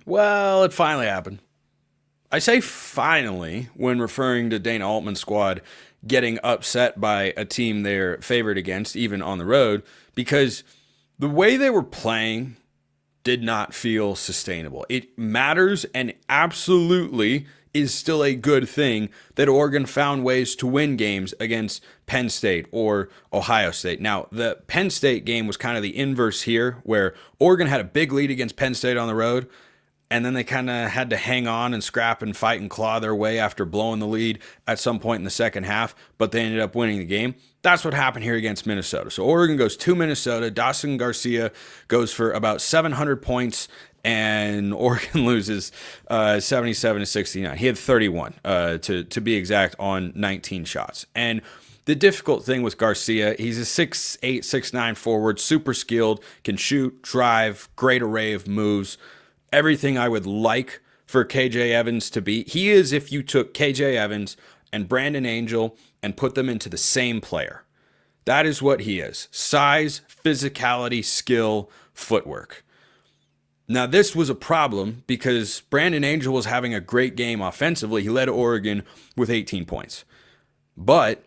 Well, it finally happened. I say finally when referring to Dana Altman's squad getting upset by a team they're favored against, even on the road, because the way they were playing did not feel sustainable. It matters and absolutely is still a good thing that Oregon found ways to win games against Penn State or Ohio State. Now, the Penn State game was kind of the inverse here, where Oregon had a big lead against Penn State on the road, and then they kind of had to hang on and scrap and fight and claw their way after blowing the lead at some point in the second half, but they ended up winning the game. That's what happened here against Minnesota. So Oregon goes to Minnesota. Dawson Garcia goes for about 700 points, and Oregon loses 77 to 69. He had 31 to be exact on 19 shots. And the difficult thing with Garcia, he's a 6'8", 6'9" forward, super skilled, can shoot, drive, great array of moves. Everything I would like for KJ Evans to be. He is if you took KJ Evans and Brandon Angel and put them into the same player. That is what he is. Size, physicality, skill, footwork. Now, this was a problem because Brandon Angel was having a great game offensively. He led Oregon with 18 points. But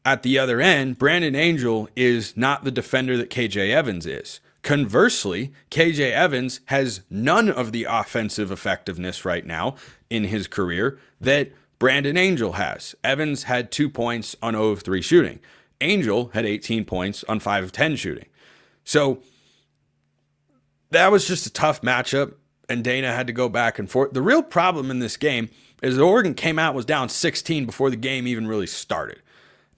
at the other end, Brandon Angel is not the defender that KJ Evans is. Conversely, KJ Evans has none of the offensive effectiveness right now in his career that Brandon Angel has. Evans had 2 points on 0 of 3 shooting. Angel had 18 points on 5 of 10 shooting. So that was just a tough matchup, and Dana had to go back and forth. The real problem in this game is that Oregon came out was down 16 before the game even really started.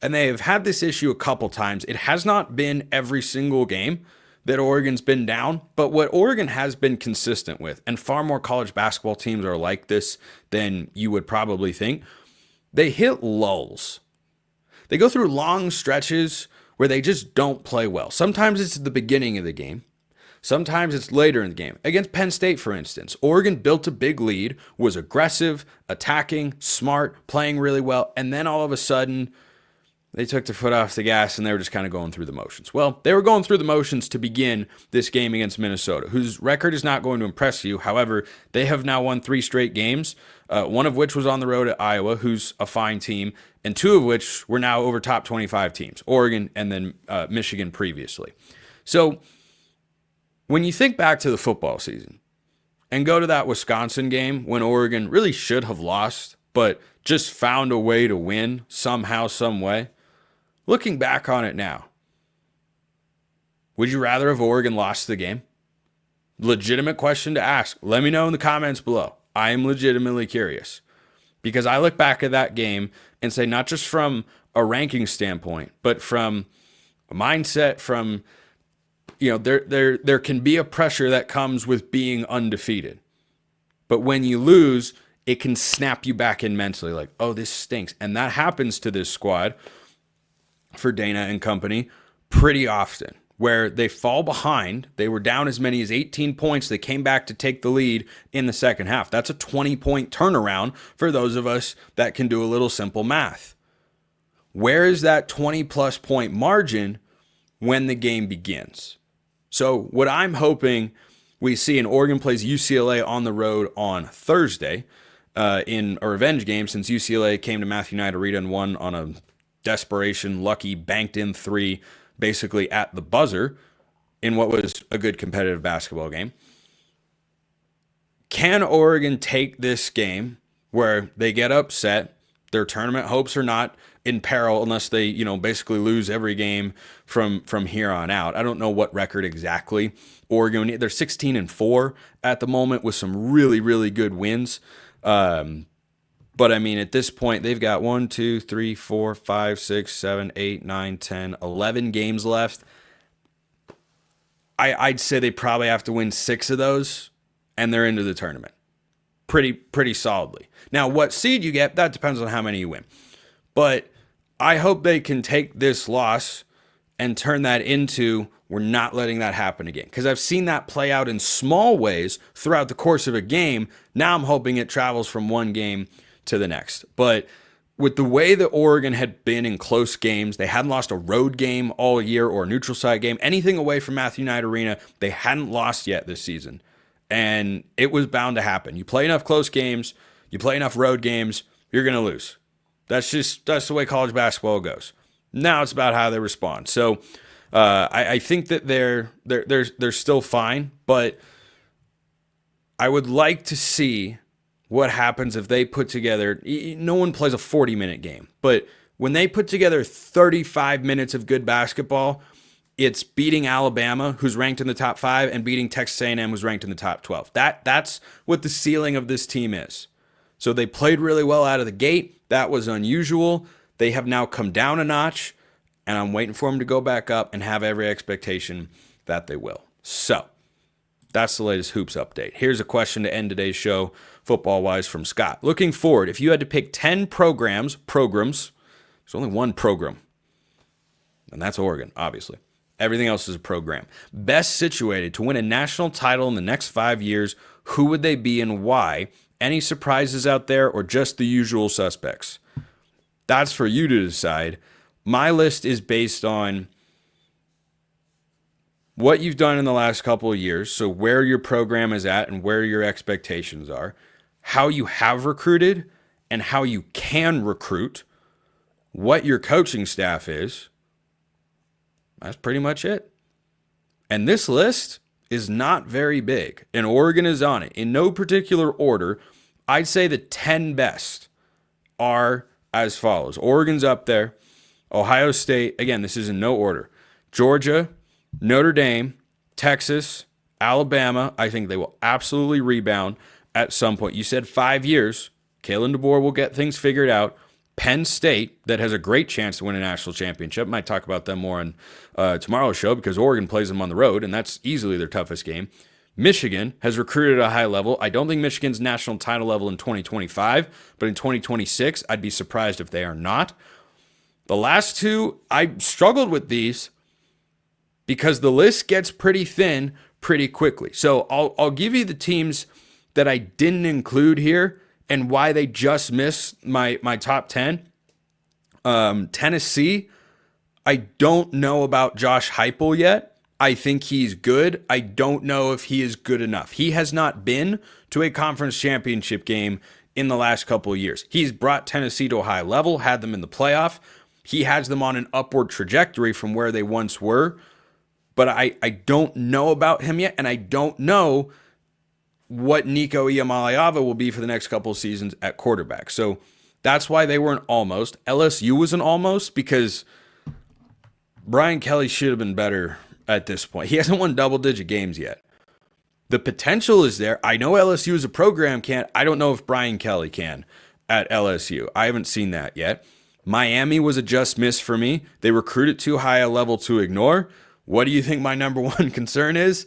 And they have had this issue a couple times. It has not been every single game that Oregon's been down, but what Oregon has been consistent with, and far more college basketball teams are like this than you would probably think, they hit lulls. They go through long stretches where they just don't play well. Sometimes it's at the beginning of the game. Sometimes it's later in the game. Against Penn State, for instance, Oregon built a big lead, was aggressive, attacking, smart, playing really well, and then all of a sudden, they took their foot off the gas and they were just kind of going through the motions. Well, they were going through the motions to begin this game against Minnesota, whose record is not going to impress you. However, they have now won 3 straight games, one of which was on the road at Iowa, who's a fine team, and 2 of which were now over top 25 teams, Oregon and then Michigan previously. So when you think back to the football season and go to that Wisconsin game when Oregon really should have lost, but just found a way to win somehow, some way, looking back on it now, would you rather have Oregon lost the game? Legitimate question to ask. Let me know in the comments below. I am legitimately curious because I look back at that game and say not just from a ranking standpoint, but from a mindset, from, there can be a pressure that comes with being undefeated. But when you lose, it can snap you back in mentally like, oh, this stinks. And that happens to this squad for Dana and company pretty often, where they fall behind. They were down as many as 18 points. They came back to take the lead in the second half. That's a 20-point turnaround for those of us that can do a little simple math. Where is that 20-plus point margin when the game begins? So what I'm hoping we see, in Oregon plays UCLA on the road on Thursday in a revenge game, since UCLA came to Matthew Knight Arena and won on a desperation, lucky, banked in 3, basically at the buzzer in what was a good competitive basketball game. Can Oregon take this game where they get upset, their tournament hopes are not in peril unless they, basically lose every game from here on out? I don't know what record exactly Oregon, they're 16-4 at the moment with some really, really good wins. But I mean, at this point, they've got 1, 2, 3, 4, 5, 6, 7, 8, 9, 10, 11 games left. I'd say they probably have to win 6 of those, and they're into the tournament pretty solidly. Now, what seed you get, that depends on how many you win. But I hope they can take this loss and turn that into, we're not letting that happen again. Because I've seen that play out in small ways throughout the course of a game. Now I'm hoping it travels from one game to the next. But with the way that Oregon had been in close games, they hadn't lost a road game all year or a neutral site game, anything away from Matthew Knight Arena, they hadn't lost yet this season. And it was bound to happen. You play enough close games, you play enough road games, you're going to lose. That's the way college basketball goes. Now it's about how they respond. So I think that they're still fine, but I would like to see what happens if they put together. No one plays a 40-minute game, but when they put together 35 minutes of good basketball, it's beating Alabama, who's ranked in the top 5, and beating Texas A&M, who's ranked in the top 12. That's what the ceiling of this team is. So they played really well out of the gate. That was unusual. They have now come down a notch, and I'm waiting for them to go back up and have every expectation that they will. So that's the latest hoops update. Here's a question to end today's show, football-wise, from Scott. Looking forward, if you had to pick 10 programs, there's only one program, and that's Oregon, obviously. Everything else is a program. Best situated to win a national title in the next 5 years, who would they be and why? Any surprises out there or just the usual suspects? That's for you to decide. My list is based on what you've done in the last couple of years, so where your program is at and where your expectations are, how you have recruited and how you can recruit, what your coaching staff is. That's pretty much it. And this list is not very big, and Oregon is on it. In no particular order, I'd say the 10 best are as follows. Oregon's up there. Ohio State, again, this is in no order. Georgia, Notre Dame, Texas, Alabama. I think they will absolutely rebound at some point. You said 5 years. Kalen DeBoer will get things figured out. Penn State, that has a great chance to win a national championship. Might talk about them more on tomorrow's show because Oregon plays them on the road, and that's easily their toughest game. Michigan has recruited at a high level. I don't think Michigan's national title level in 2025, but in 2026, I'd be surprised if they are not. The last two, I struggled with these because the list gets pretty thin pretty quickly. So I'll give you the teams that I didn't include here and why they just missed my top 10. Tennessee, I don't know about Josh Heupel yet. I think he's good. I don't know if he is good enough. He has not been to a conference championship game in the last couple of years. He's brought Tennessee to a high level, had them in the playoff. He has them on an upward trajectory from where they once were. But I don't know about him yet, and I don't know what Nico Iamaleava will be for the next couple of seasons at quarterback. So that's why they were an almost. LSU was an almost because Brian Kelly should have been better at this point. He hasn't won double-digit games yet. The potential is there. I know LSU as a program can't. I don't know if Brian Kelly can at LSU. I haven't seen that yet. Miami was a just miss for me. They recruited too high a level to ignore. What do you think my number one concern is?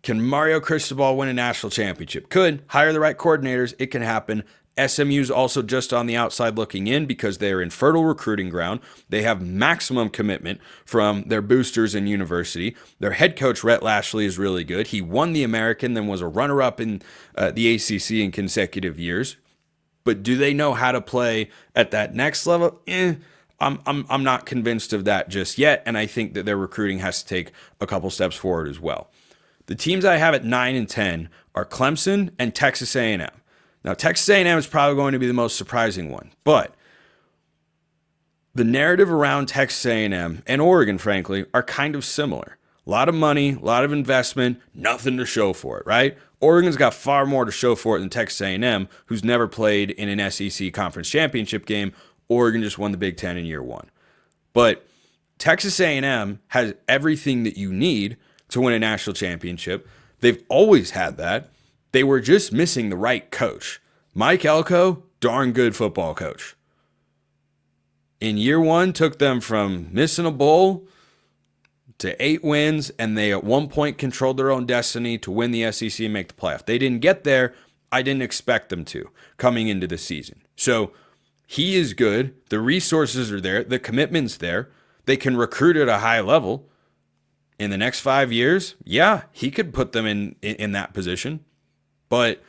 Can Mario Cristobal win a national championship? Could. Hire the right coordinators. It can happen. SMU's also just on the outside looking in because they are in fertile recruiting ground. They have maximum commitment from their boosters in university. Their head coach, Rhett Lashley, is really good. He won the American, then was a runner-up in the ACC in consecutive years. But do they know how to play at that next level? I'm not convinced of that just yet, and I think that their recruiting has to take a couple steps forward as well. The teams I have at 9 and 10 are Clemson and Texas A&M. Now, Texas A&M is probably going to be the most surprising one, but the narrative around Texas A&M and Oregon, frankly, are kind of similar. A lot of money, a lot of investment, nothing to show for it, right? Oregon's got far more to show for it than Texas A&M, who's never played in an SEC conference championship game. Oregon just won the Big Ten in year one. But Texas A&M has everything that you need to win a national championship. They've always had that. They were just missing the right coach. Mike Elko, darn good football coach. In year one, took them from missing a bowl to 8 wins, and they at one point controlled their own destiny to win the SEC and make the playoff. They didn't get there. I didn't expect them to coming into the season. So he is good. The resources are there. The commitment's there. They can recruit at a high level. In the next 5 years, yeah, he could put them in that position. But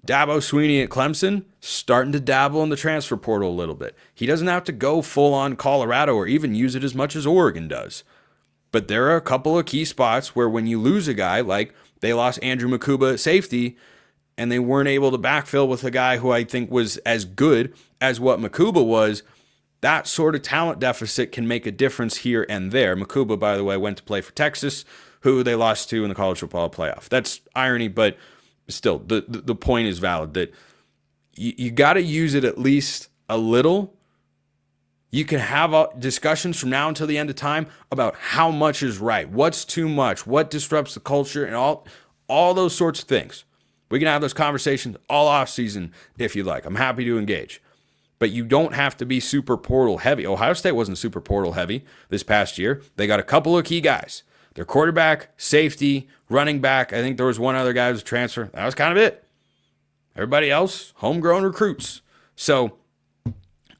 Dabo Swinney at Clemson, starting to dabble in the transfer portal a little bit. He doesn't have to go full-on Colorado or even use it as much as Oregon does. But there are a couple of key spots where when you lose a guy like They lost Andrew Makuba at safety, and they weren't able to backfill with a guy who I think was as good as what Makuba was. That sort of talent deficit can make a difference here and there. Makuba, by the way, went to play for Texas, who they lost to in the college football playoff. That's irony, but still, the point is valid that you got to use it at least a little. You can have discussions from now until the end of time about how much is right, what's too much, what disrupts the culture, and all those sorts of things. We can have those conversations all off season if you like. I'm happy to engage. But you don't have to be super portal heavy. Ohio State wasn't super portal heavy this past year. They got a couple of key guys. Their quarterback, safety, running back. I think there was one other guy who was a transfer. That was kind of it. Everybody else, homegrown recruits. So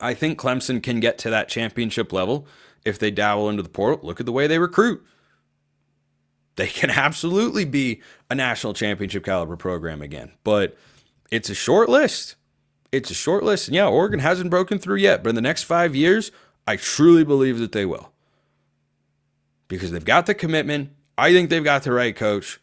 I think Clemson can get to that championship level if they dabble into the portal. Look at the way they recruit. They can absolutely be a national championship caliber program again. But it's a short list. It's a short list. And yeah, Oregon hasn't broken through yet. But in the next 5 years, I truly believe that they will. Because they've got the commitment. I think they've got the right coach.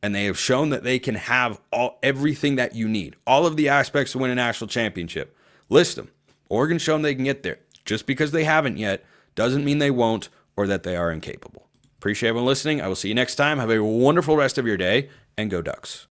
And they have shown that they can have everything that you need. All of the aspects to win a national championship. List them. Oregon's shown they can get there. Just because they haven't yet doesn't mean they won't or that they are incapable. Appreciate everyone listening. I will see you next time. Have a wonderful rest of your day, and go Ducks.